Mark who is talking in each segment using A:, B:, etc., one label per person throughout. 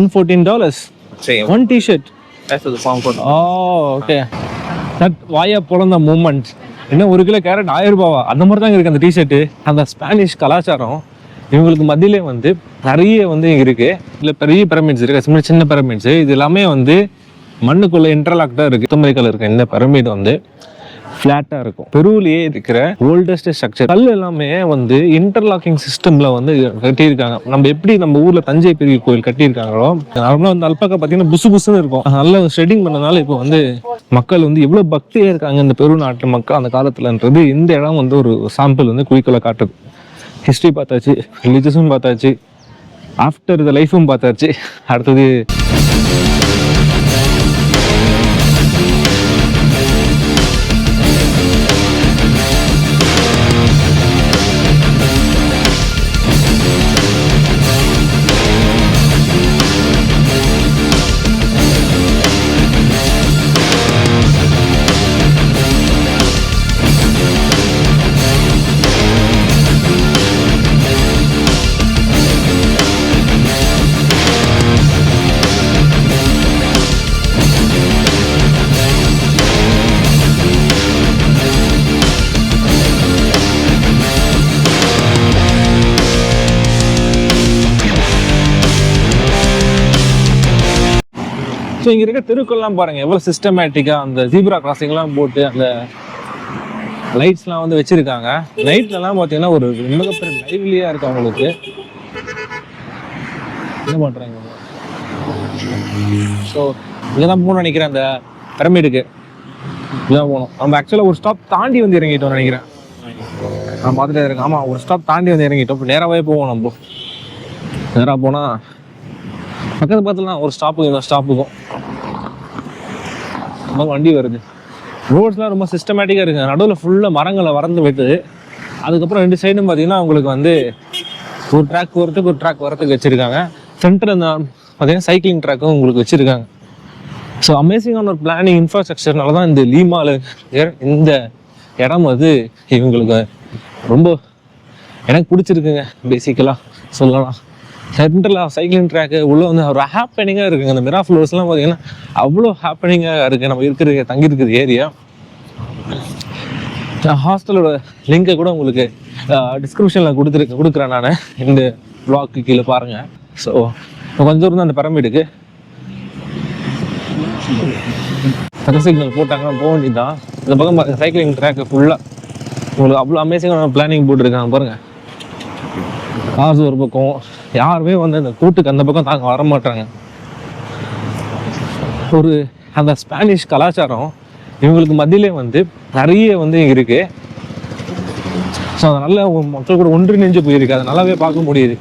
A: $114.
B: Same.
A: One T-shirt.
B: That's the farm for.
A: Oh, okay. That வாயா பொழந்த moment. என்ன 1 kilo carrot $1000 அந்த மாதிரி தான் இருக்கு அந்த டிஷர்ட்டு. அந்த ஸ்பானிஷ் கலாச்சாரம் இவங்களுக்கு மத்தியிலே வந்து நிறைய வந்து இருக்கு. இல்லை பெரிய பிரமிட்ஸ் இருக்கு, சின்ன பிரமிட்ஸ். இது எல்லாமே வந்து மண்ணுக்குள்ள இன்டர்லாக்டா இருக்கு. அமெரிக்கால இருக்க இந்த பிரமிட் வந்து ஃப்ளாட்டா இருக்கும். பெருவிலேயே இருக்கிற ஓல்டஸ்ட் ஸ்ட்ரக்சர். கல் எல்லாமே வந்து இன்டர்லாக்கிங் சிஸ்டம்ல வந்து கட்டியிருக்காங்க. நம்ம எப்படி நம்ம ஊர்ல தஞ்சை பெரிய கோயில் கட்டியிருக்காங்களோ நார்மலா வந்து அல்பாக்கா பார்த்தீங்கன்னா புசு புசுன்னு இருக்கும். நல்ல ஷெட்டிங் பண்ணனால இப்போ வந்து மக்கள் வந்து எவ்வளவு பக்தியா இருக்காங்க இந்த பெரு நாட்டு மக்கள் அந்த காலத்துலன்றது இந்த இடம் வந்து ஒரு சாம்பிள் வந்து குறிக்கோளை காட்டுது. ஹிஸ்ட்ரி பார்த்தாச்சு, ரிலீஜியஸும் பார்த்தாச்சு, ஆஃப்டர் த லைஃபும் பார்த்தாச்சு. அடுத்தது ஸோ இங்கே இருக்க தெருக்கள்லாம் பாருங்கள் எவ்வளோ சிஸ்டமேட்டிக்காக அந்த ஜீப்ரா கிராசிங்லாம் போட்டு அந்த லைட்ஸ்லாம் வந்து வச்சுருக்காங்க. நைட்லலாம் பார்த்தீங்கன்னா ஒரு மிகப்பெரிய லைவ்லியாக இருக்கு அவங்களுக்கு. என்ன பண்ணுறாங்க? ஸோ இங்கே தான் போகணும்னு நினைக்கிறேன். அந்த பிரமிடுக்கு இதான் போகணும். நம்ம ஆக்சுவலாக ஒரு ஸ்டாப் தாண்டி வந்து இறங்கிட்டோம்னு நினைக்கிறேன். நான் பார்த்துட்டே இருக்கேன். ஆமாம், ஒரு ஸ்டாப் தாண்டி வந்து இறங்கிட்டோம். இப்போ நேராகவே போவோம். நம்ம நேராக போனால் பக்கத்து பக்கத்துலாம் ஒரு ஸ்டாப்புக்கு இந்த ஸ்டாப்புக்கும் ரொம்ப வண்டி வருது. ரோட்ஸ்லாம் ரொம்ப சிஸ்டமேட்டிக்காக இருக்குது. நடுவில் ஃபுல்லாக மரங்களை வறந்து விட்டுது. அதுக்கப்புறம் 2 சைடும் பார்த்தீங்கன்னா உங்களுக்கு வந்து ஒரு ட்ராக் போகிறதுக்கு ஒரு ட்ராக் வரத்துக்கு வச்சுருக்காங்க. சென்டர் அந்த பார்த்தீங்கன்னா சைக்கிளிங் ட்ராக்கும் உங்களுக்கு வச்சுருக்காங்க. ஸோ அமேசிங்கான ஒரு பிளானிங் இன்ஃப்ராஸ்ட்ரக்சர்னால தான் இந்த லீமாவில் இந்த இடம் வந்து இவங்களுக்கு ரொம்ப எனக்கு பிடிச்சிருக்குங்க. பேசிக்கலாக சொல்லலாம். சென்டரில் சைக்கிளிங் ட்ராக்கு உள்ளே வந்து ஒரு ஹாப்பனிங்காக இருக்குங்க. அந்த மிரா ஃப்ளோர்ஸ்லாம் பார்த்தீங்கன்னா அவ்வளோ ஹாப்பனிங்காக இருக்குது. நம்ம இருக்கிற தங்கியிருக்கிற ஏரியா. ஹாஸ்டலோட லிங்கை கூட உங்களுக்கு டிஸ்கிரிப்ஷனில் கொடுக்குறேன் நான். இந்த ப்ளாக்கு கீழே பாருங்கள். ஸோ கொஞ்சம் தூரம் தான் அந்த பிரமிடுக்கு சிக்னல் போட்டாங்கன்னா போக வேண்டியதான். இந்த பக்கம் சைக்கிளிங் ட்ராக்கு ஃபுல்லாக உங்களுக்கு அவ்வளோ அமேசிங்கான பிளானிங் போட்டுருக்காங்க பாருங்கள். காசு ஒரு பக்கம், யாருமே வந்து அந்த கூட்டுக்கு அந்த பக்கம் தாங்க வர மாட்டாங்க. ஒரு அந்த ஸ்பானிஷ் கலாச்சாரம் இவங்களுக்கு மத்தியிலே வந்து நிறைய வந்து இருக்கு. ஸோ அதனால மக்கள் கூட ஒன்றிணைஞ்சு போயிருக்கு. அதை நல்லாவே பார்க்க முடியுது.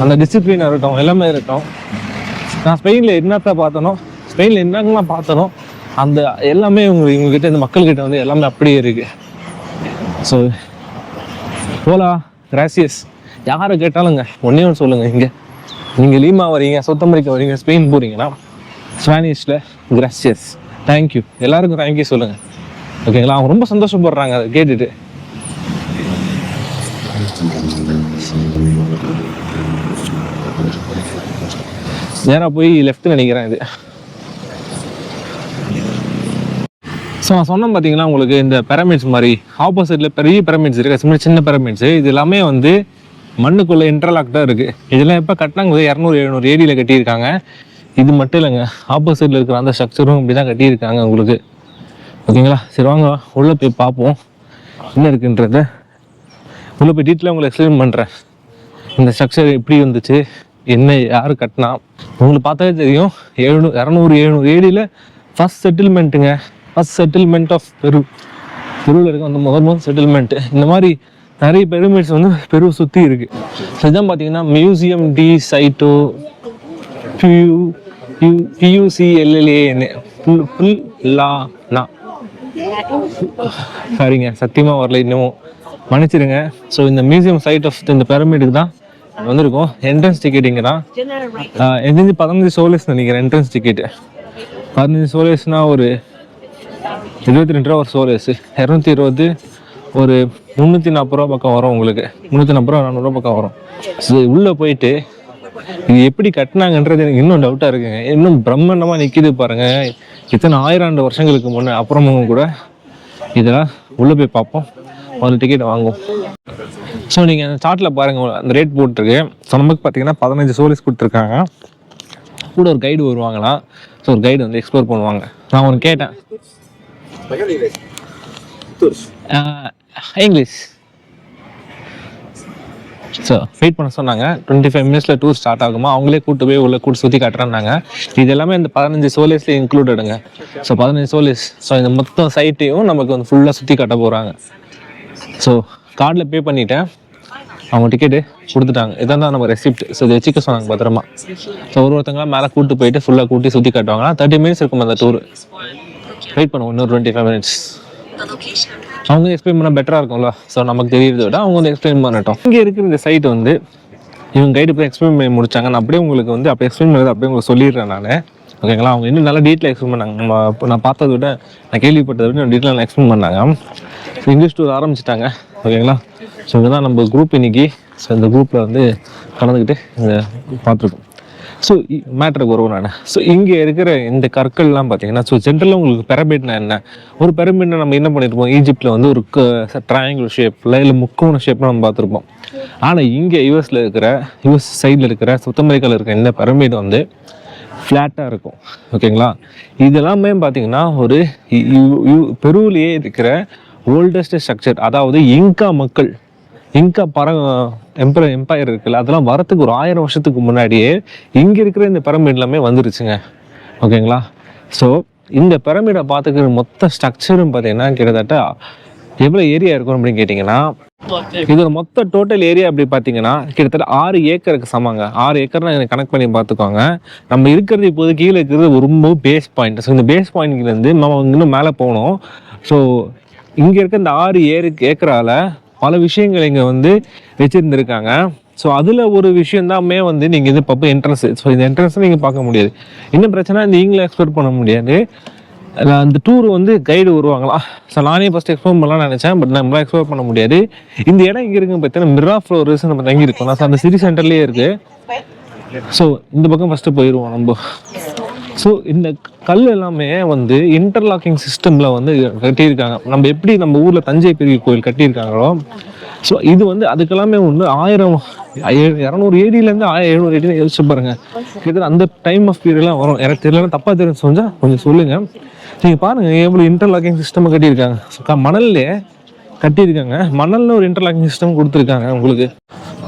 A: அந்த டிசிப்ளின் இருக்கட்டும், எல்லாமே இருக்கட்டும். நான் ஸ்பெயினில் என்னத்தான் பார்த்தனோ, ஸ்பெயினில் என்னங்கெல்லாம் பார்த்தனோ அந்த எல்லாமே இவங்ககிட்ட இந்த மக்கள்கிட்ட வந்து எல்லாமே அப்படியே இருக்கு. ஸோ போலா கிராசியஸ் யாரை கேட்டாலுங்க ஒன்றே ஒன்று சொல்லுங்கள். இங்கே நீங்கள் லீமா வரீங்க, சவுத் அமெரிக்கா வரீங்க, ஸ்பெயின் போகிறீங்கன்னா ஸ்பானிஷில் கிராசியஸ், தேங்க்யூ, எல்லாருக்கும் தேங்க்யூ சொல்லுங்கள். ஓகேங்களா? அவங்க ரொம்ப சந்தோஷப்படுறாங்க அதை கேட்டுட்டு. நேராக போய் லெஃப்ட் நினைக்கிறேன் இது. ஸோ நான் சொன்னேன் பார்த்தீங்கன்னா உங்களுக்கு இந்த பிரமிட்ஸ் மாதிரி ஆப்போசிட்டில் பெரிய பிரமிட்ஸ் இருக்குது, சின்ன பிரமிட்ஸு. இது எல்லாமே வந்து மண்ணுக்குள்ளே இன்டர்லாக்டாக இருக்குது. இதெல்லாம் எப்போ கட்டினாங்க? 200-700 ஏடியில் கட்டியிருக்காங்க. இது மட்டும் இல்லைங்க, ஆப்போசிட்டில் இருக்கிற அந்த ஸ்ட்ரக்சரும் இப்படி தான் கட்டியிருக்காங்க உங்களுக்கு. ஓகேங்களா? சரி வாங்க உள்ளே போய் பார்ப்போம் என்ன இருக்குன்றத. உள்ளே போய் டீட்டெயிலாக உங்களுக்கு எக்ஸ்பிளைன் பண்ணுறேன். இந்த ஸ்ட்ரக்சர் எப்படி வந்துச்சு, என்ன யார் கட்டினா. உங்களுக்கு பார்த்தாலே தெரியும். 200-700 ஏடியில் ஃபர்ஸ்ட் செட்டில்மெண்ட்டுங்க. ஃபர்ஸ்ட் செட்டில்மெண்ட் ஆஃப் பெருவில் இருக்க அந்த முதல் செட்டில்மெண்ட்டு. இந்த மாதிரி நிறைய பிரமிட்ஸ் வந்து பெரு சுற்றி இருக்குது. இதுதான் பார்த்தீங்கன்னா மியூசியம் டி சைட்டோ PUCLLAN சரிங்க, சத்தியமாக வரல இன்னமும், மன்னிச்சிருங்க. ஸோ இந்த மியூசியம் சைட் ஆஃப் இந்த பிரமிடுக்கு தான் வந்திருக்கோம். என்ட்ரன்ஸ் டிக்கெட் இங்கே தான். எந்த 15 சோலேஸ் நினைக்கிறேன் என்ட்ரன்ஸ் டிக்கெட்டு. 15 சோலேஸ்னா ஒரு 22 ரூபா ஒரு சோலேஸ். 220 ஒரு 340 ரூபா பக்கம் வரும் உங்களுக்கு. 340 ரூபா 400 ரூபா பக்கம் வரும். ஸோ உள்ளே போயிட்டு இது எப்படி கட்டினாங்கன்றது எனக்கு இன்னும் டவுட்டாக இருக்குங்க. இன்னும் பிரம்மாண்டமாக நிற்கிது பாருங்க, இத்தனை 1000 வருஷங்களுக்கு முன்னே. அப்புறமும் கூட இதெல்லாம் உள்ளே போய் பார்ப்போம், ஒரு டிக்கெட் வாங்குவோம். ஸோ நீங்கள் அந்த சார்ட்டில் பாருங்கள், அந்த ரேட் போட்டிருக்கு. ஸோ நமக்கு பார்த்தீங்கன்னா 15 சோலிஸ் கொடுத்துருக்காங்க. கூட ஒரு கைடு வருவாங்களாம். ஸோ ஒரு கைடு வந்து எக்ஸ்ப்ளோர் பண்ணுவாங்க. நான் ஒன்று கேட்டேன், இங்கிலீஷ். ஸோ வெயிட் பண்ண சொன்னாங்க. 25 மினிட்ஸில் டூர் ஸ்டார்ட் ஆகுமா, அவங்களே கூட்டு போய் உள்ள கூட்டு சுற்றி காட்டுறாங்க. இது எல்லாமே இந்த 15 சோலிஸ்ல இன்க்ளூடடுங்க. ஸோ 15 சோலிஸ். ஸோ இந்த மொத்தம் சைட்டையும் நமக்கு வந்து ஃபுல்லாக சுற்றி காட்ட போகிறாங்க. ஸோ கார்டில் பே பண்ணிட்டேன், அவங்க டிக்கெட்டு கொடுத்துட்டாங்க. இதான் தான் நம்ம ரெசிப்ட். ஸோ இதை வச்சுக்க சொன்னாங்க பத்திரமா. ஸோ ஒருத்தங்களாம் மேலே கூட்டு போயிட்டு ஃபுல்லாக கூட்டி சுற்றி காட்டுவாங்கன்னா 30 மினிட்ஸ் இருக்கும் அந்த டூர். வெயிட் பண்ணுவோம் இன்னொரு 25 மினிட்ஸ். அவங்க எக்ஸ்பிளைன் பண்ணால் பெட்டராக இருக்கும்ல. ஸோ நமக்கு தெரியறத விட அவங்க வந்து எக்ஸ்பிளைன் பண்ணட்டும். இங்கே இருக்கிற இந்த சைட் வந்து இவங்க கைடு போய் எக்ஸ்பிளைன் பண்ணி முடிச்சாங்க. நான் அப்படியே உங்களுக்கு வந்து அப்போ எக்ஸ்பிளைன் பண்ணது அப்படியே உங்களுக்கு சொல்லிடுறேன் நான். ஓகேங்களா? அவங்க இன்னும் நல்லா டீட்டெயில் எக்ஸ்பிளைன் பண்ணாங்க. நான் பார்த்ததை விட, நான் கேள்விப்பட்டதை விட டீட்டெயில் எக்ஸ்பிளைன் பண்ணாங்க. இங்கிலீஷ் டூர் ஆரம்பிச்சிட்டாங்க. ஓகேங்களா? ஸோ இதுதான் நம்ம குரூப் இன்னைக்கு. ஸோ இந்த குரூப்பில் வந்து கலந்துக்கிட்டு இதை பார்த்துருக்கோம். ஸோ மேட்ருக்கு வருவோம் நான். ஸோ இங்கே இருக்கிற இந்த கற்கள்லாம் பார்த்தீங்கன்னா, ஸோ ஜென்ரலாக உங்களுக்கு பிரமிட்னா என்ன, ஒரு பிரமிட்னா நம்ம என்ன பண்ணியிருப்போம், ஈஜிப்டில் வந்து ஒரு ட்ரையாங்குலர் ஷேப்பில் இல்லை முக்கோண ஷேப்பில் நம்ம பார்த்துருப்போம். ஆனால் இங்கே யூஎஸ் சைடில் இருக்கிற சவுத் அமெரிக்காவில் இருக்கிற இந்த பிரமிட் வந்து ஃப்ளாட்டாக இருக்கும். ஓகேங்களா? இதெல்லாமே பார்த்தீங்கன்னா ஒரு பெருவிலேயே இருக்கிற ஓல்டஸ்ட் ஸ்ட்ரக்சர். அதாவது இங்கா மக்கள், இங்கா எம்பையர் இருக்குல்ல, அதெல்லாம் வரத்துக்கு ஒரு 1000 வருஷத்துக்கு முன்னாடியே இங்கே இருக்கிற இந்த பிரமிட் எல்லாமே வந்துருச்சுங்க. ஓகேங்களா? ஸோ இந்த பிரமிடை பார்த்துக்கிற மொத்த ஸ்ட்ரக்சரும் பார்த்தீங்கன்னா கிட்டத்தட்ட எவ்வளோ ஏரியா இருக்கும் அப்படின்னு கேட்டிங்கன்னா, இதோட மொத்த டோட்டல் ஏரியா அப்படி பார்த்தீங்கன்னா கிட்டத்தட்ட 6 ஏக்கருக்கு சமாங்க. 6 ஏக்கர்னா எனக்கு கனெக்ட் பண்ணி பார்த்துக்கோங்க. நம்ம இருக்கிறது இப்போது கீழே இருக்கிறது ரொம்ப பேஸ் பாயிண்ட். ஸோ இந்த பேஸ் பாயிண்ட்லேருந்து நம்ம இன்னும் மேலே போகணும். ஸோ இங்கே இருக்க இந்த 6 ஏக்கரால பல விஷயங்கள் இங்கே வந்து வச்சுருந்துருக்காங்க. ஸோ அதில் ஒரு விஷயந்தாமே வந்து நீங்கள் இது பப்போ என்ட்ரன்ஸு. ஸோ இந்த என்ட்ரன்ஸை நீங்கள் பார்க்க முடியாது. இன்னும் பிரச்சனை, நீங்களே எக்ஸ்ப்ளோர் பண்ண முடியாது. அந்த டூர் வந்து கைடு வருவாங்களா. ஸோ நானே ஃபஸ்ட்டு எக்ஸ்ப்ளோர் பண்ணலாம்னு நினச்சேன், பட் நம்மளால் எக்ஸ்ப்ளோர் பண்ண முடியாது. இந்த இடம் இங்கே இருக்குன்னு பார்த்தீங்கன்னா மிரா ஃப்ளோர்ஸ் நம்ம தங்கி இருக்கோம். ஸோ அந்த சிட்டி சென்டர்லேயே இருக்குது. ஸோ இந்த பக்கம் ஃபஸ்ட்டு போயிடுவோம் நம்ம. ஸோ இந்த கல் எல்லாமே வந்து இன்டர்லாக்கிங் சிஸ்டமில் வந்து கட்டியிருக்காங்க. நம்ம எப்படி நம்ம ஊரில் தஞ்சை பெரிய கோயில் கட்டியிருக்காங்களோ, ஸோ இது வந்து அதுக்கெல்லாமே ஒன்று 200 ஏடியிலேருந்து 1700 ஏடியில் யோசிச்சு பாருங்கள். கிட்டத்தட்ட அந்த டைம் ஆஃப் பீரியட்லாம் வரும். எனக்கு தெரியலன்னா தப்பாக தெரியும் சொன்னால் கொஞ்சம் சொல்லுங்கள். நீங்கள் பாருங்கள் எவ்வளோ இன்டர்லாக்கிங் சிஸ்டம் கட்டியிருக்காங்க. ஸோ மணல்லே கட்டியிருக்காங்க. மணலில் ஒரு இன்டர்லாக்கிங் சிஸ்டம் கொடுத்துருக்காங்க உங்களுக்கு.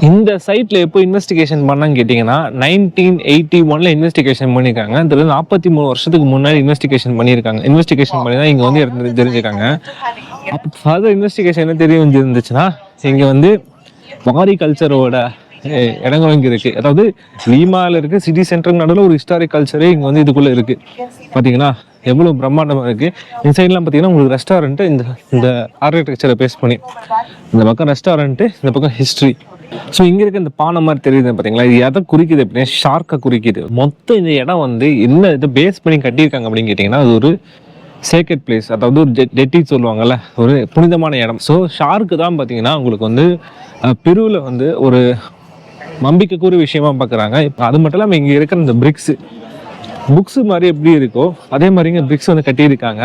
A: இந்த சைட்டில் எப்போ இன்வெஸ்டிகேஷன் பண்ணான்னு கேட்டிங்கன்னா 1981 இன்வெஸ்டிகேஷன் பண்ணியிருக்காங்க. இந்த 43 வருஷத்துக்கு முன்னாடி இன்வெஸ்டிகேஷன் பண்ணியிருக்காங்க. இன்வெஸ்டிகேஷன் பண்ணி தான் இங்கே வந்து தெரிஞ்சுக்காங்க. அப்போ ஃபர்தர் இன்வெஸ்டிகேஷன் என்ன தெரிய இருந்துச்சுன்னா, இங்கே வந்து வாரி கல்ச்சரோட இடங்கள் இங்கே இருக்குது. அதாவது லீமாவில் இருக்குது சிட்டி சென்டருக்கு நடுவில் ஒரு ஹிஸ்டாரிக் கல்ச்சரே இங்கே வந்து இதுக்குள்ளே இருக்குது. பார்த்தீங்கன்னா எவ்வளோ பிரம்மாண்டமாக இருக்குது. இந்த சைட்லாம் பார்த்தீங்கன்னா உங்களுக்கு ரெஸ்டாரண்ட்டு, இந்த ஆர்கிடெக்சரை பேஸ் பண்ணி இந்த பக்கம் ரெஸ்டாரண்ட்டு, இந்த பக்கம் ஹிஸ்ட்ரி. ஸோ இங்கே இருக்க இந்த பானை மாதிரி தெரியுது பார்த்தீங்களா, இது எதை குறிக்குது அப்படின்னா ஷார்க்கை குறிக்குது. மொத்தம் இந்த இடம் வந்து என்ன இதை பேஸ் பண்ணி கட்டியிருக்காங்க அப்படின்னு கேட்டிங்கன்னா, அது ஒரு சேக்ரெட் பிளேஸ், அதாவது ஒரு டெட்டி சொல்லுவாங்கல்ல, ஒரு புனிதமான இடம். ஸோ ஷார்க்கு தான் பார்த்தீங்கன்னா உங்களுக்கு வந்து பெருவில் வந்து ஒரு நம்பிக்கைக்குரிய விஷயமா பார்க்குறாங்க. இப்போ அது மட்டும் இல்லாமல் இங்கே இருக்கிற இந்த புக்ஸு மாதிரி எப்படி இருக்கோ அதே மாதிரி இங்கே பிரிக்ஸ் வந்து கட்டியிருக்காங்க.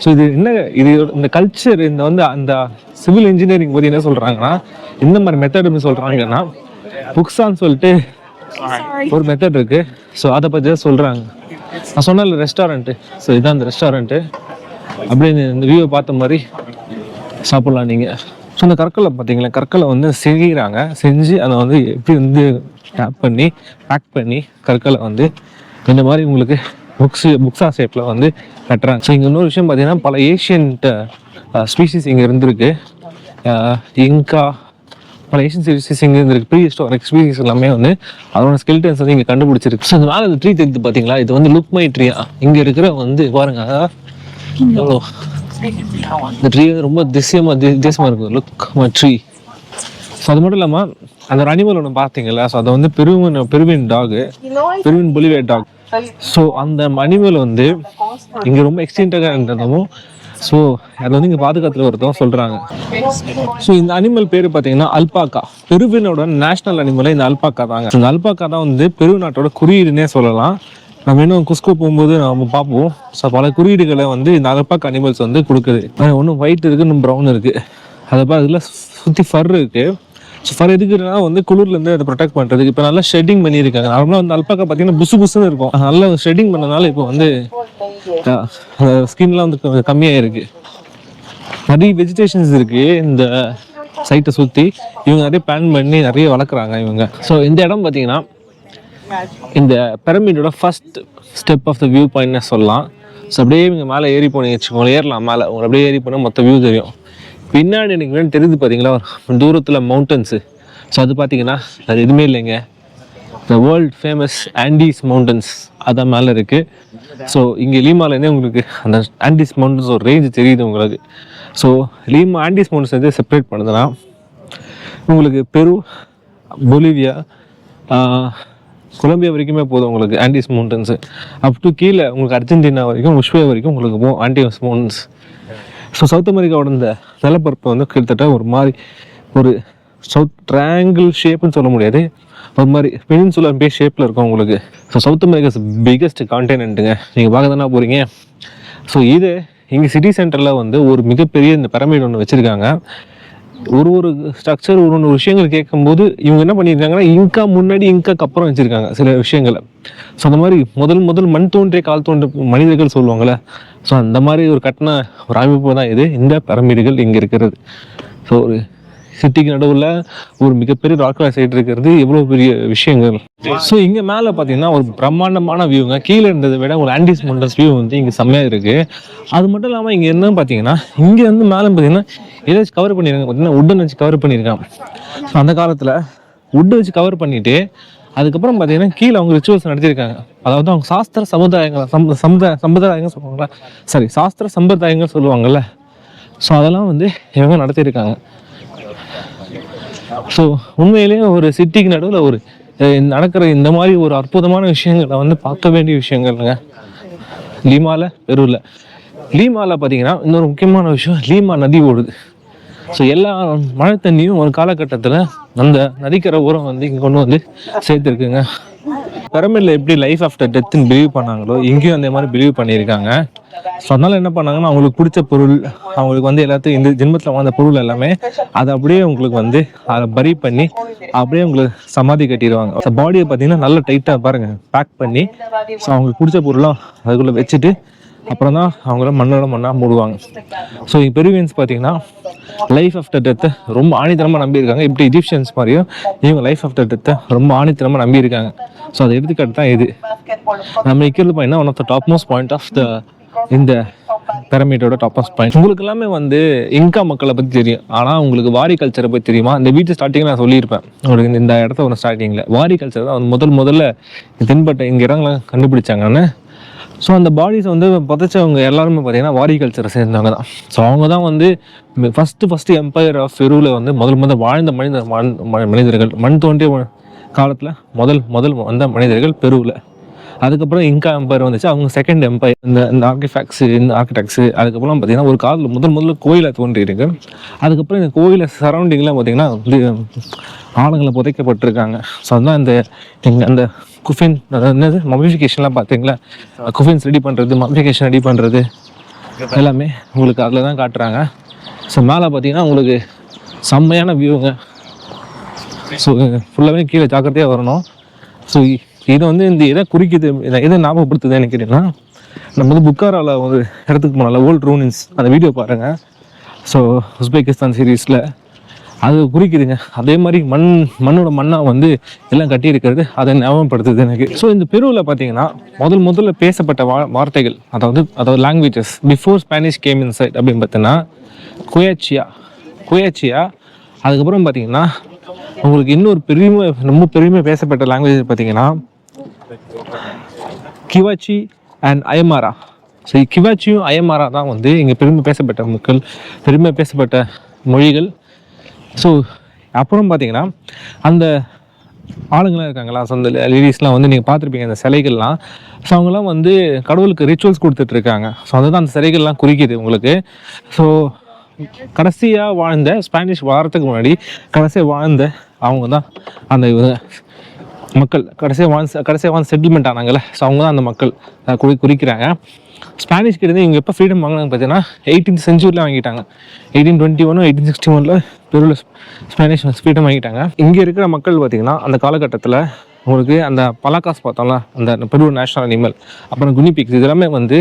A: ஸோ இது என்ன, இது இந்த கல்ச்சர், இந்த வந்து அந்த சிவில் இன்ஜினியரிங் பற்றி என்ன சொல்கிறாங்கன்னா, இந்த மாதிரி மெத்தட் சொல்கிறாங்கன்னா புக்ஸான்னு சொல்லிட்டு ஒரு மெத்தட் இருக்குது. ஸோ அதை பற்றி தான் சொல்கிறாங்க. நான் சொன்னல ரெஸ்டாரண்ட்டு, ஸோ இதுதான் அந்த ரெஸ்டாரண்ட்டு. அப்படியே இந்த வியூவை பார்த்த மாதிரி சாப்பிட்லாம் நீங்கள். ஸோ இந்த கற்களை பார்த்தீங்களா, கற்களை வந்து செஞ்சு அதை வந்து எப்படி வந்து பேக் பண்ணி கற்களை வந்து இந்த மாதிரி உங்களுக்கு புக்ஸா ஷேப்பில் வந்து கட்டுறாங்க. ஸோ இங்கே இன்னொரு விஷயம் பார்த்தீங்கன்னா, பல ஏஷியன்ட் ஸ்பீஷிஸ் இங்கே இருந்திருக்கு. பல ஏஷியன் ஸ்பீஷிஸ் இங்கே இருந்திருக்கு. ப்ரீ ஹிஸ்டாரிக் ஸ்பீஷிஸ் எல்லாமே வந்து அதோட ஸ்கெலிட்டன்ஸ் வந்து இங்கே கண்டுபிடிச்சிருக்கு. ஸோ இந்த மேலே இந்த ட்ரீ தெரியுது பார்த்தீங்களா, இது வந்து லுக் மை ட்ரீ. இங்கே இருக்கிற வந்து பாருங்க, எவ்வளோ இந்த ட்ரீ வந்து ரொம்ப தேசமாக இருக்கும். Look my tree. ஸோ அது மட்டும் இல்லாமல் அந்த ஒரு அனிமல் ஒன்று பார்த்தீங்களா, ஸோ அதை வந்து பெருவின் பொலிவேட் டாக். ஸோ அந்த அனிமல் வந்து இங்கே ரொம்ப எக்ஸ்டென்டாக இருந்ததும் ஸோ அதை வந்து இங்கே பாதுகாத்துல ஒருத்தவங்க சொல்கிறாங்க. ஸோ இந்த அனிமல் பேர் பார்த்தீங்கன்னா அல்பாக்கா. பெருவினோட நேஷனல் அனிமலே இந்த அல்பாக்கா தாங்க. இந்த அல்பாக்கா தான் வந்து பெரு நாட்டோட குறியீடுன்னே சொல்லலாம். நம்ம இன்னும் குஸ்கோ போகும்போது நம்ம பார்ப்போம். ஸோ பல குறியீடுகளை வந்து இந்த அல்பாக்கா அனிமல்ஸ் வந்து கொடுக்குது. ஒன்றும் ஒயிட் இருக்குது, இன்னும் ப்ரௌன் இருக்குது. அதை அதில் சுற்றி ஃபர் இருக்குது. ஸோ ஃபர் எதுக்குன்னா வந்து குளிர்லேருந்து அதை ப்ரொடெக்ட் பண்ணுறதுக்கு. இப்போ நல்லா ஷெட்டிங் பண்ணியிருக்காங்க. நார்மலாக வந்து அல்பாக்கா பார்த்தீங்கன்னா புசு புசுன்னு இருக்கும். நல்லா ஷெட்டிங் பண்ணனால இப்போ வந்து ஸ்கின்லாம் வந்து கம்மியாக இருக்குது. நிறைய வெஜிடேஷன்ஸ் இருக்குது இந்த சைட்டை சுற்றி. இவங்க நிறைய பிளான் பண்ணி நிறைய வளர்க்குறாங்க இவங்க. ஸோ இந்த இடம் பார்த்தீங்கன்னா இந்த பிரமிடோட first step of the view பாயிண்ட்னு சொல்லலாம். ஸோ அப்படியே இவங்க மேலே ஏறி போனீங்க வச்சுக்கோங்க, ஏறலாம் மேலே. உங்களை அப்படியே ஏறி போனால் மொத்த வியூ தெரியும். பின்னாடி எனக்கு வேணும் தெரியுது பார்த்தீங்களா தூரத்தில் மவுண்டன்ஸு. ஸோ அது பார்த்தீங்கன்னா அது எதுவுமே இல்லைங்க, the world famous Andes mountains அதான் மேலே இருக்குது. ஸோ இங்கே லீமாலேருந்தே உங்களுக்கு அந்த ஆண்டீஸ் மவுண்டன்ஸ் ஒரு ரேஞ்சு தெரியுது உங்களுக்கு. ஸோ ஆண்டீஸ் மவுண்டன்ஸ் வந்து செப்பரேட் பண்ணுதுன்னா உங்களுக்கு பெரு, பொலிவியா, கொலம்பியா வரைக்குமே போதும் உங்களுக்கு ஆண்டீஸ் மவுண்டன்ஸு. அப் டு கீழே உங்களுக்கு அர்ஜென்டினா வரைக்கும், உஷ்வே வரைக்கும் உங்களுக்கு போகும் ஆண்டீஸ் மவுண்டன்ஸ். ஸோ சவுத் அமெரிக்காவோட இந்த நிலப்பரப்பு வந்து கிட்டத்தட்ட ஒரு மாதிரி ஒரு சவுத் ட்ரையாங்கிள் ஷேப்புன்னு சொல்ல முடியாது, ஒரு மாதிரி பெனின்சுலர் பேஸ் ஷேப்பில் இருக்கும் உங்களுக்கு. ஸோ சவுத் அமெரிக்காஸ் பிக்கெஸ்ட் கான்டினென்ட்டுங்க. நீங்கள் பார்க்க தானே போகிறீங்க. ஸோ இது இங்கே சிட்டி சென்டரில் வந்து ஒரு மிகப்பெரிய இந்த பிரமிட் ஒன்று வச்சுருக்காங்க. ஒரு ஸ்ட்ரக்சர் ஒரு விஷயங்கள் கேட்கும்போது இவங்க என்ன பண்ணியிருக்காங்கன்னா இங்கா முன்னாடி இங்காக்கு அப்புறம் வச்சுருக்காங்க சில விஷயங்களை. ஸோ அந்த மாதிரி முதல் மண் தோன்றிய கால் தோன்ற மனிதர்கள் சொல்லுவாங்கள்ல, ஸோ அந்த மாதிரி ஒரு கட்டின ஒரு அமைப்பு தான் இது இந்த பிரமிடுகள் இங்கே இருக்கிறது. ஸோ ஒரு சிட்டிக்கு நடுவில் ஒரு மிகப்பெரிய ராக் சைட் இருக்கிறது எவ்வளோ பெரிய விஷயங்கள். ஸோ இங்கே மேலே பார்த்தீங்கன்னா ஒரு பிரம்மாண்டமான வியூங்க. கீழே இருந்ததை விட ஒரு ஆண்டீஸ் மவுண்டன்ஸ் வியூ வந்து இங்கே செம்மையாக இருக்குது. அது மட்டும் இல்லாமல் இங்கே என்ன பார்த்தீங்கன்னா இங்கே வந்து மேலே பார்த்தீங்கன்னா ஏதாச்சும் கவர் பண்ணியிருக்காங்க. பார்த்தீங்கன்னா உட்டன் வச்சு கவர் பண்ணியிருக்காங்க. ஸோ அந்த காலத்தில் உட்டை வச்சு கவர் பண்ணிவிட்டு அதுக்கப்புறம் பார்த்தீங்கன்னா கீழே அவங்க ரிச்சுவல்ஸ் நடத்தியிருக்காங்க. அதாவது அவங்க சாஸ்திர சம்பிரதாயங்கள் சொல்லுவாங்களா, சாஸ்திர சம்பிரதாயங்கள் சொல்லுவாங்கள்ல. ஸோ அதெல்லாம் வந்து இவங்க நடத்தியிருக்காங்க. ஸோ உண்மையிலேயே ஒரு சிட்டிக்கு நடுவில் ஒரு நடக்கிற இந்த மாதிரி ஒரு அற்புதமான விஷயங்களை வந்து பார்க்க வேண்டிய விஷயங்கள்ங்க லீமாவில், பெருவில். லீமாவில் பார்த்தீங்கன்னா இன்னொரு முக்கியமான விஷயம், லீமா நதி ஓடுது. ஸோ எல்லா மழை தண்ணியும் ஒரு காலகட்டத்தில் அந்த நதிக்கரை ஓரம் வந்து இங்கே கொண்டு வந்து சேர்த்துருக்குங்க. பிரமிடில் எப்படி லைஃப் ஆஃப்டர் டெத்துன்னு பிலீவ் பண்ணாங்களோ இங்கேயும் அந்த மாதிரி பிலீவ் பண்ணியிருக்காங்க. ஸோ அதனால என்ன பண்ணாங்கன்னா அவங்களுக்கு பிடிச்ச பொருள், அவங்களுக்கு வந்து எல்லாத்தையும் இந்த ஜென்மத்தில் வாழ்ந்த பொருள் எல்லாமே அதை அப்படியே உங்களுக்கு வந்து அதை பரி பண்ணி அப்படியே உங்களுக்கு சமாதி கட்டிடுவாங்க. ஸோ பாடியை பார்த்தீங்கன்னா நல்லா டைட்டாக பாருங்கள் பேக் பண்ணி, ஸோ அவங்களுக்கு பிடிச்ச பொருளாக அதுக்குள்ளே வச்சுட்டு அப்புறம் தான் அவங்கள மண்ணாக மூடுவாங்க. ஸோ பெருவியன்ஸ் பார்த்தீங்கன்னா லைஃப் ஆஃப்டர் டெத்தை ரொம்ப ஆணித்தனமாக நம்பியிருக்காங்க. இப்படி எஜிப்ஷியன்ஸ் மாதிரியும் இவங்க லைஃப் ஆஃப்டர் டெத்தை ரொம்ப ஆணித்தனமாக நம்பியிருக்காங்க. ஸோ அதை எடுத்துக்காட்டு தான் இது. நம்ம இருக்கிறது பார்த்தீங்கன்னா one of the top most point of the இந்த பிரமிடோட டாப் மோஸ்ட் பாயிண்ட். உங்களுக்கு எல்லாமே வந்து இன்கா மக்களை பற்றி தெரியும், ஆனால் உங்களுக்கு வாரி கல்ச்சரை பற்றி தெரியுமா? இந்த வீட்டு ஸ்டார்டிங்கில் நான் சொல்லியிருப்பேன் உங்களுக்கு இந்த இடத்த ஒரு ஸ்டார்டிங்கில் வாரி கல்ச்சர் தான் முதல்ல தென்பட்ட இங்கே இடங்களை கண்டுபிடிச்சாங்கன்னு. ஸோ அந்த பாடிஸை வந்து புதைச்சவங்க எல்லாருமே பார்த்தீங்கன்னா வாரி கல்ச்சரை சேர்ந்தவங்க தான். ஸோ அவங்க தான் வந்து ஃபஸ்ட்டு எம்பையர் ஆஃப் பெருவில் வந்து முதல் வாழ்ந்த மனிதர்கள், மண் தோன்றிய காலத்தில் முதல் வந்த மனிதர்கள் பெருவில். அதுக்கப்புறம் இன்கா எம்பையர் வந்துச்சு, அவங்க செகண்ட் எம்பையர். இந்த ஆர்கிடெக்ட்ஸு அதுக்கப்புறம் பார்த்தீங்கன்னா ஒரு காலத்தில் முதல்ல கோயிலை தோன்றி இருக்கு. அதுக்கப்புறம் இந்த கோயிலை சரௌண்டிங்லாம் பார்த்தீங்கன்னா ஆளுங்களை புதைக்கப்பட்டிருக்காங்க. ஸோ அதுதான் அந்த குஃபின், என்னது மமிஃபிகேஷன்லாம் பார்த்தீங்களா, குஃபின்ஸ் ரெடி பண்ணுறது, மமிஃபிகேஷன் ரெடி பண்ணுறது எல்லாமே உங்களுக்கு அதில் தான் காட்டுறாங்க. ஸோ மேலே பார்த்தீங்கன்னா உங்களுக்கு செம்மையான வியூங்க. ஸோ ஃபுல்லாகவே கீழே ஜாக்கிரதையாக வரணும். ஸோ இது வந்து இந்த எதை குறிக்குது, எதை ஞாபகப்படுத்துது எனக்கு கேட்டீங்கன்னா, நம்ம வந்து புக்காராவில் ஒரு இடத்துக்கு போனால ஓல்ட் ரூனின்ஸ் அந்த வீடியோ பாருங்கள். ஸோ உஸ்பெகிஸ்தான் சீரீஸில் அது குறிக்குதுங்க. அதே மாதிரி மண்ணோட மண்ணாக வந்து எல்லாம் கட்டியிருக்கிறது அதை ஞாபகப்படுத்துது எனக்கு. ஸோ இந்த பெருவில் பார்த்தீங்கன்னா முதல்ல பேசப்பட்ட வார்த்தைகள், அதாவது லாங்குவேஜஸ் பிஃபோர் ஸ்பானிஷ் கேம் இன் சைட் அப்படின்னு பார்த்தீங்கன்னா குயாச்சியா. அதுக்கப்புறம் பார்த்தீங்கன்னா உங்களுக்கு இன்னொரு ரொம்ப பெருமை பேசப்பட்ட லாங்குவேஜ் பார்த்தீங்கன்னா கிவாச்சி அண்ட் அயமாரா. ஸோ கிவாச்சியும் அயமாரா தான் வந்து இங்கே பெருமை பேசப்பட்ட மொழிகள். ஸோ அப்புறம் பார்த்தீங்கன்னா அந்த ஆளுங்களாம் இருக்காங்களா, ஸோ அந்த லேடிஸ்லாம் வந்து நீங்கள் பார்த்துருப்பீங்க அந்த சிலைகள்லாம். ஸோ அவங்களாம் வந்து கடவுளுக்கு ரிச்சுவல்ஸ் கொடுத்துட்ருக்காங்க. ஸோ அதுதான் அந்த சிலைகள்லாம் குறிக்குது உங்களுக்கு. ஸோ கடைசியாக வாழ்ந்த ஸ்பானிஷ் வாரத்துக்கு முன்னாடி கடைசியாக வாழ்ந்த அவங்க தான் அந்த மக்கள். கடைசியாக வாழ்ந்து செட்டில்மெண்ட் ஆனாங்கல்ல, ஸோ அவங்க தான் அந்த மக்கள் குறிக்கிறாங்க. ஸ்பானிஷ் கிட்ட இவங்க எப்போ ஃப்ரீடம் வாங்கினாங்க பார்த்தீங்கன்னா 18th செஞ்சுரியில் வாங்கிட்டாங்க. 1821 1861 பெருவில் ஸ்பானிஷ் ஃப்ரீடம் வாங்கிட்டாங்க. இங்கே இருக்கிற மக்கள் பார்த்திங்கன்னா அந்த காலகட்டத்தில் உங்களுக்கு அந்த பலாக்காஸ் பார்த்தோம்ல, அந்த பெரு நேஷனல் அனிமல், அப்புறம் குனிபிக்ஸ், இதெல்லாமே வந்து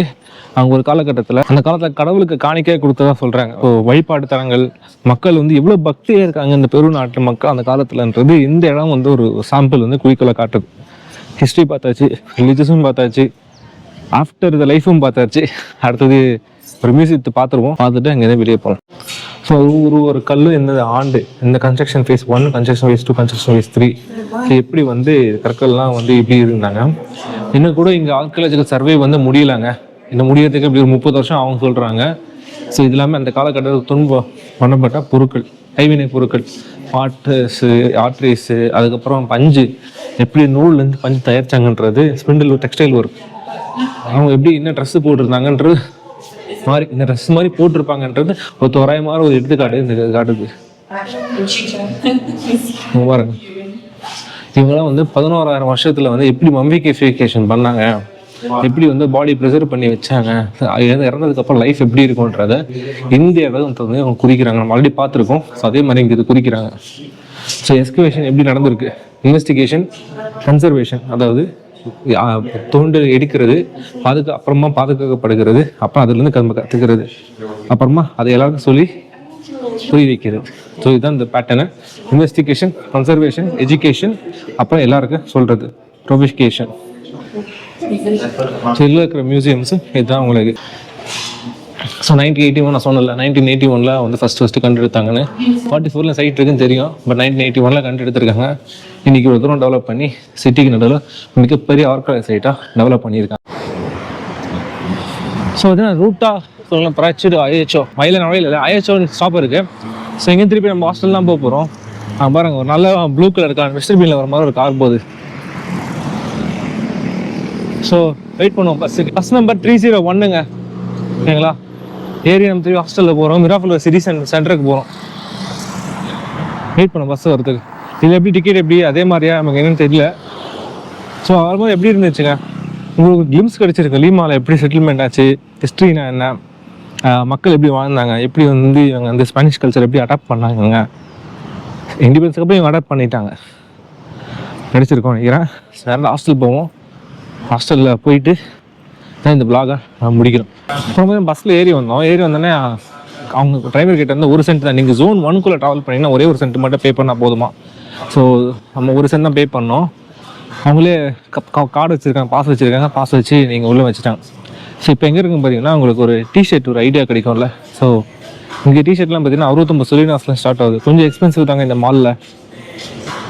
A: அவங்க ஒரு காலகட்டத்தில் அந்த காலத்தில் கடவுளுக்கு காணிக்கையாக கொடுத்ததா சொல்கிறாங்க. இப்போ வழிபாடு தலங்கள் மக்கள் வந்து எவ்வளோ பக்தியாக இருக்காங்க இந்த பெரு நாட்டு மக்கள் அந்த காலத்தில்ன்றது இந்த இடம் வந்து ஒரு சாம்பிள் வந்து குறிக்கோளை காட்டுது. ஹிஸ்ட்ரி பார்த்தாச்சு, ரிலீஜியஸும் பார்த்தாச்சு, ஆஃப்டர் த லைஃபும் பார்த்தாச்சு. அடுத்தது ஒரு மியூசியத்தை பார்த்துருவோம். பார்த்துட்டு அங்கேருந்து வெளியே போகலாம். ஸோ ஒரு கல் எந்த ஆண்டு, இந்த construction phase 1, construction phase 2, construction phase 3 எப்படி வந்து கற்கள்லாம் வந்து இப்படி இருந்தாங்க. இன்னும் கூட இங்கே ஆர்கியாலஜிக்கல் சர்வே வந்து முடியலாங்க. இன்னும் முடியறதுக்கு இப்படி ஒரு 30 வருஷம் அவங்க சொல்கிறாங்க. ஸோ இது எல்லாமே அந்த காலகட்டத்தில் துன்பம் பண்ணப்பட்ட பொருட்கள், கைவினை பொருட்கள், ஆட்ரேஸு, அதுக்கப்புறம் பஞ்சு, எப்படி நூல்லேருந்து பஞ்சு தயாரிச்சாங்கன்றது, ஸ்பிண்டில் டெக்ஸ்டைல் ஒர்க், அவங்க எப்படி என்ன ட்ரெஸ்ஸு போட்டிருந்தாங்கன்றது மாதிரி, இந்த ட்ரெஸ் மாதிரி போட்டிருப்பாங்கன்றது ஒரு தோராயமான ஒரு எடுத்துக்காட்டு இந்த காட்டுது. பாருங்க, இவங்கெல்லாம் வந்து 11,000 வருஷத்துல வந்து எப்படி மம்பிஃபிகேஷன் பண்ணாங்க, எப்படி வந்து பாடி ப்ரிசர்வ் பண்ணி வச்சாங்க, இறந்ததுக்கு அப்புறம் லைஃப் எப்படி இருக்கும்ன்றத இந்த இடம் வந்து அவங்க குறிக்கிறாங்க. நம்ம ஆல்ரெடி பார்த்துருக்கோம். ஸோ அதே மாதிரி இங்கே இது குறிக்கிறாங்க. ஸோ எஸ்கவேஷன் எப்படி நடந்திருக்கு, இன்வெஸ்டிகேஷன், கன்சர்வேஷன், அதாவது தோண்டு எடுக்கிறது, அப்புறமா பாதுகாக்கப்படுகிறது, அப்புறம் அதுலேருந்து கற்றுக்கிறது, அப்புறமா அதை எல்லாருக்கும் சொல்லி புரிய வைக்கிறது. ஸோ இதுதான் இந்த பேட்டர்னு. இன்வெஸ்டிகேஷன், கன்சர்வேஷன், எஜுகேஷன், அப்புறம் எல்லாருக்கும் சொல்கிறது ப்ரொபிகேஷன். ஸோ இதில் இருக்கிற மியூசியம்ஸு இதுதான் உங்களுக்கு. ஸோ 1981 நான் சொன்னல, 1981 வந்து ஃபஸ்ட்டு கண்டெடுத்தாங்கன்னு. 44 சைட் இருக்குன்னு தெரியும், பட் 1981 கண்டெடுத்திருக்காங்க. இன்றைக்கி ஒரு தூரம் டெவலப் பண்ணி சிட்டிக்கு நடுவில் மிகப்பெரிய ஆர்கியாலஜி சைட்டாக டெவலப் பண்ணியிருக்காங்க. ஸோ இதுதான் ரூட்டாக சொல்லலாம். ப்ராச்சூர் ஐஹெச்ஓ மயில ஐஹெச்ஓ ஸ்டாப் இருக்குது. ஸோ இங்கே திருப்பி நம்ம ஹாஸ்டல்லாம் போக போகிறோம். பாருங்கள், ஒரு நல்ல ப்ளூ கலர் கார், வெஸ்டர் பீனில் வர மாதிரி ஒரு கார் போகுது. ஸோ வெயிட் பண்ணுவோம் பஸ்ஸுக்கு. பஸ் நம்பர் 301ங்க, ஓகேங்களா? ஏரியா நம்ம 3 ஹாஸ்டலில் போகிறோம். மிராஃபுல் சிட்டி சென்டருக்கு போகிறோம். வெயிட் பண்ணோம் பஸ் வரதுக்கு. இது எப்படி டிக்கெட் எப்படி அதே மாதிரியா நமக்கு என்னன்னு தெரியல. ஸோ வரும்போது எப்படி இருந்துச்சுங்க, உங்களுக்கு கிளிம்ஸ் கிடச்சிருக்கு. லீமாவில் எப்படி செட்டில்மெண்ட் ஆச்சு, ஹிஸ்ட்ரினா என்ன, மக்கள் எப்படி வாழ்ந்தாங்க, எப்படி வந்து இவங்க வந்து ஸ்பானிஷ் கல்ச்சர் எப்படி அடாப்ட் பண்ணாங்க, இண்டிபெண்டன்ஸுக்கு அப்புறம் இவங்க அடாப்ட் பண்ணிட்டாங்க. கிடச்சிருக்கோம் நினைக்கிறேன். நேரம் ஹாஸ்டல் போவோம். ஹாஸ்டலில் போயிட்டு தான் இந்த பிளாகை முடிக்கிறோம். அப்புறம் பஸ்ஸில் ஏறி வந்தோடனே அவங்க டிரைவர் கிட்ட வந்து 1 சென்ட் தான், நீங்கள் ஜோன் 1குள்ளே ட்ராவல் பண்ணிங்கன்னா ஒரே 1 சென்ட் மட்டும் பே பண்ணால் போதுமா. ஸோ நம்ம 1 சென்ட் தான் பே பண்ணோம். அவங்களே கார்டு வச்சுருக்காங்க, பாஸ் வச்சுருக்காங்க, பாஸ் வச்சு நீங்கள் உள்ளே வச்சுட்டாங்க. ஸோ இப்போ எங்கே இருக்குன்னு பார்த்தீங்கன்னா உங்களுக்கு ஒரு டிஷர்ட் ஒரு ஐடியா கிடைக்கும்ல. ஸோ இங்கே டிஷர்ட்லாம் பார்த்தீங்கன்னா 69 சொலினாஸ்லாம் ஸ்டார்ட் ஆகுது. கொஞ்சம் எக்ஸ்பென்சிவ் தாங்க இந்த மாலில்,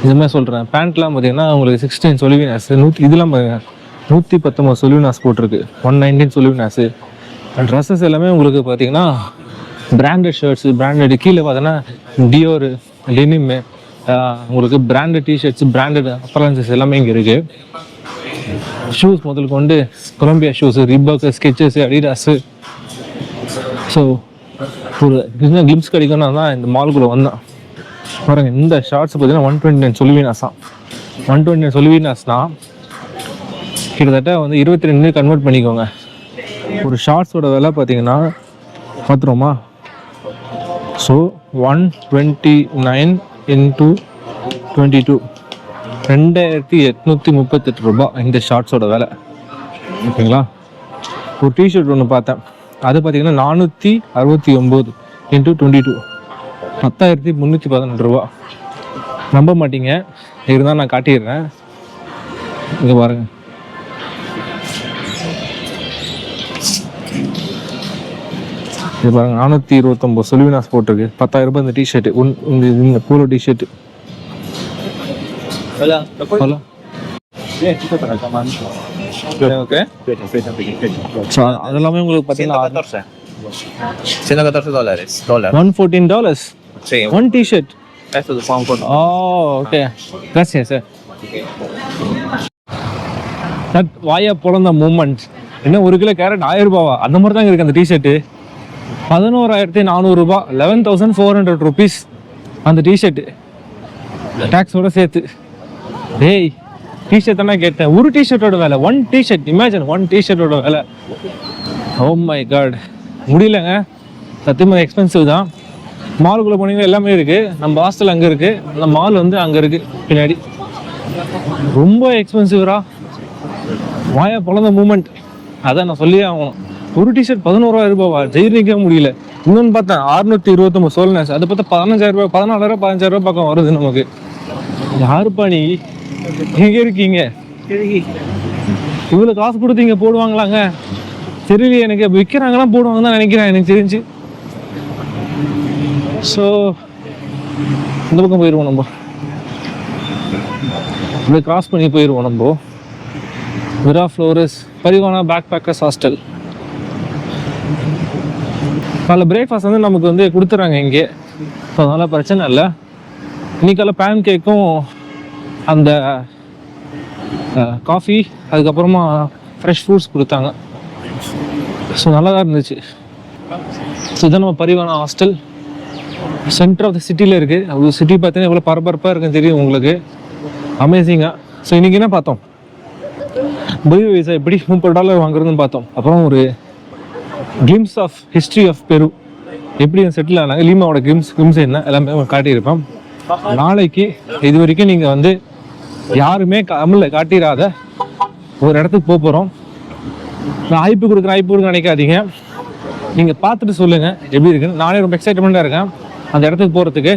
A: இதுமாதிரி சொல்கிறேன். பேண்ட்லாம் பார்த்தீங்கன்னா உங்களுக்கு 16 சொலினாஸ், இதெல்லாம் பாருங்கள் 119 சொலினாஸ் போட்டிருக்கு, 119 சொலினாஸு. ட்ரெஸ்ஸஸ் எல்லாமே உங்களுக்கு பார்த்தீங்கன்னா பிராண்டட் ஷர்ட்ஸு, பிராண்டட் கீழே பார்த்தோன்னா டியோரு, டெனிம்மு, உங்களுக்கு பிராண்டட் டிஷர்ட்ஸு, பிராண்டட் அப்பரன்சஸ் எல்லாமே இங்கே இருக்குது. ஷூஸ் முதல் கொண்டு கொலம்பியா ஷூஸு, ரிபாக்கு, ஸ்கெச்சஸு, அடிடாஸு. ஸோ ஒரு கிளிம்ஸ் கிடைக்கும்னா தான் இந்த மால்குள்ளே வந்தேன். பாருங்க, இந்த ஷார்ட்ஸ் பார்த்தீங்கன்னா 129 சொலினாஸாம். 129 சொலினாஸ்னால் கிட்டத்தட்ட வந்து 22 கன்வெர்ட் பண்ணிக்கோங்க. ஒரு ஷார்ட்ஸோட விலை பார்த்தீங்கன்னா பார்த்துருவோமா. ஸோ 129 × 22 2838 ரூபாய் இந்த ஷார்ட்ஸோட விலை, ஓகேங்களா? ஒரு டிஷர்ட் ஒன்று பார்த்தேன், அது பார்த்தீங்கன்னா 469 × 22 10,312 ரூபா. நம்ப மாட்டீங்க, இருந்தால் நான் காட்டிடுறேன். இங்கே பாருங்கள், இது பாருங்க 429 சொலினாஸ் போட்டிருக்கு. 10,000 ரூபாய் இந்த டிஷர்ட்டு, இந்த போலோ டிஷர்ட்டு. அதெல்லாமே உங்களுக்கு பார்த்தீங்கன்னா
B: $114.
A: $114
B: Sí.
A: one t-shirt.
B: Esto es un poco.
A: Oh, okay. Gracias. That வாயை பொழந்த மூமெண்ட். என்ன 1 கிலோ கேரட் 1000 ரூபாவா? அந்த மாதிரி தாங்க இருக்குது அந்த டிஷர்ட்டு. 11,400 ரூபா, 11,400 ருபீஸ் அந்த டிஷர்ட்டு, டேக்ஸோட சேர்த்து. டேய், டிஷர்ட் தானே கேட்டேன். ஒரு டிஷர்ட்டோட வேலை, 1 டிஷர்ட், இமேஜின் 1 டிஷர்ட்டோட வேலை. ஓ மை காட், முடியலங்க. சத்தியமாக எக்ஸ்பென்சிவ் தான். மாலுக்குள்ளே போனீங்கன்னா எல்லாமே இருக்குது. நம்ம ஹாஸ்டல் அங்கே இருக்குது, அந்த மால் வந்து அங்கே இருக்குது பின்னாடி. ரொம்ப எக்ஸ்பென்சிவ்ரா. வாயை பொழந்த மூமெண்ட். அதான் நான் சொல்லியே ஆகணும். ஒரு டிஷர்ட் 11,000 ரூபாவா? ஜெயிரிக்க முடியல. இன்னொன்று பார்த்தேன் 629 சோல்னஸ், அதை பார்த்தா 15,000 ரூபாய், 14,000, 15,000 ரூபாய் பக்கம் வருது நமக்கு. யாருப்பா நீ? எங்கே இருக்கீங்க? இவ்வளோ காசு கொடுத்து இங்கே போடுவாங்களாங்க? தெரியல எனக்கு. விற்கிறாங்களாம், போடுவாங்கன்னு தான் நினைக்கிறேன் எனக்கு தெரிஞ்சு. ஸோ இந்த பக்கம் போயிடுவோம் நம்ம. இப்படி கிராஸ் பண்ணி போயிடுவோம் நம்ம. விரா ஃப்ளோரஸ் பரிவானா பேக் பேக்கர்ஸ் ஹாஸ்டல். காலைல பிரேக்ஃபாஸ்ட் வந்து நமக்கு வந்து கொடுத்துட்றாங்க இங்கே, ஸோ அதனால் பிரச்சனை இல்லை. இன்னைக்கால பேன் கேக்கும் அந்த காஃபி, அதுக்கப்புறமா ஃப்ரெஷ் ஃப்ரூட்ஸ் கொடுத்தாங்க. ஸோ நல்லா தான் இருந்துச்சு. ஸோ இதான் நம்ம பரிவானா ஹாஸ்டல். சென்டர் ஆஃப் த சிட்டியில் இருக்குது. அது சிட்டி பார்த்தீங்கன்னா எவ்வளோ பரபரப்பாக இருக்குன்னு தெரியும் உங்களுக்கு. அமேசிங்காக. ஸோ இன்றைக்கி என்ன பார்த்தோம்? பையோ வீசா எப்படி $30 வாங்குறதுன்னு பார்த்தோம். அப்புறம் ஒரு கிளிம்ஸ் ஆஃப் ஹிஸ்ட்ரி ஆஃப் பெரு, எப்படி செட்டில் ஆனாங்க, லீமாவோட கிளிம்ஸ் என்ன எல்லாமே காட்டியிருப்போம். நாளைக்கு இது வரைக்கும் நீங்கள் வந்து யாருமே தமிழில் காட்டிடாத ஒரு இடத்துக்கு போக போகிறோம். நான் ஐப்பு கொடுக்குறேன் நினைக்காதீங்க. நீங்கள் பார்த்துட்டு சொல்லுங்கள் எப்படி இருக்குன்னு. நானே ரொம்ப எக்ஸைட்மெண்ட்டாக இருக்கேன் அந்த இடத்துக்கு போகிறதுக்கு.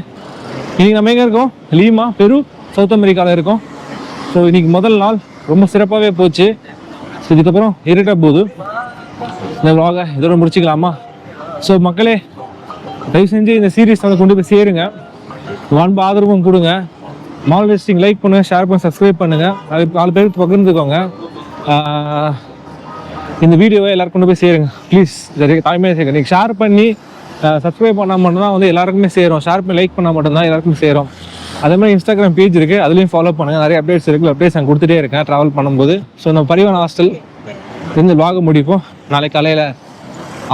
A: இன்றைக்கி நம்ம எங்கே இருக்கோம்? லீமா, பெரு, சவுத் அமெரிக்காவில் இருக்கோம். ஸோ இன்றைக்கி முதல் நாள் ரொம்ப சிறப்பாகவே போச்சு. ஸோ இதுக்கப்புறம் இருட்ட போகுது. இந்த vlog-ஐ இதோட முடிச்சுக்கலாமா? ஸோ மக்களே, தயவு செஞ்சு இந்த சீரீஸ் வந்து கொண்டு போய் சேருங்க. வான்பா ஆதரவும் கொடுங்க. மால் வெஸ்டிங் லைக் பண்ணுங்கள், ஷேர் பண்ணி சப்ஸ்கிரைப் பண்ணுங்கள். அது 4 பேருக்கு பகிர்ந்துக்கோங்க. இந்த வீடியோவை எல்லாருக்கும் கொண்டு போய் சேருங்க ப்ளீஸ். தாய்மையாக சேருங்க. நீங்கள் ஷேர் பண்ணி சப்ஸ்கிரைப் பண்ணால் மட்டும்தான் வந்து எல்லாருக்குமே சேரும். ஷேர் பண்ணி லைக் பண்ணால் மட்டும்தான் எல்லாருக்குமே சேரும். அதே மாதிரி இன்ஸ்டாகிராம் பேஜ் இருக்குது, அதுலேயும் ஃபாலோ பண்ணுங்கள். நிறைய அப்டேட்ஸ் இருக்குது. அப்டேட்ஸ் நான் கொடுத்துட்டே இருக்கேன் ட்ராவல் பண்ணும்போது. ஸோ நம்ம பரிவானா ஹாஸ்டல் இந்த vlog முடிப்போம். நாளைக்கு காலையில்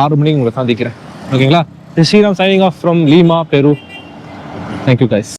A: 6 மணிக்கு உங்களை சந்திக்கிறேன். ஓகேங்களா? Sriram signing off from Lima, Peru. Thank you guys.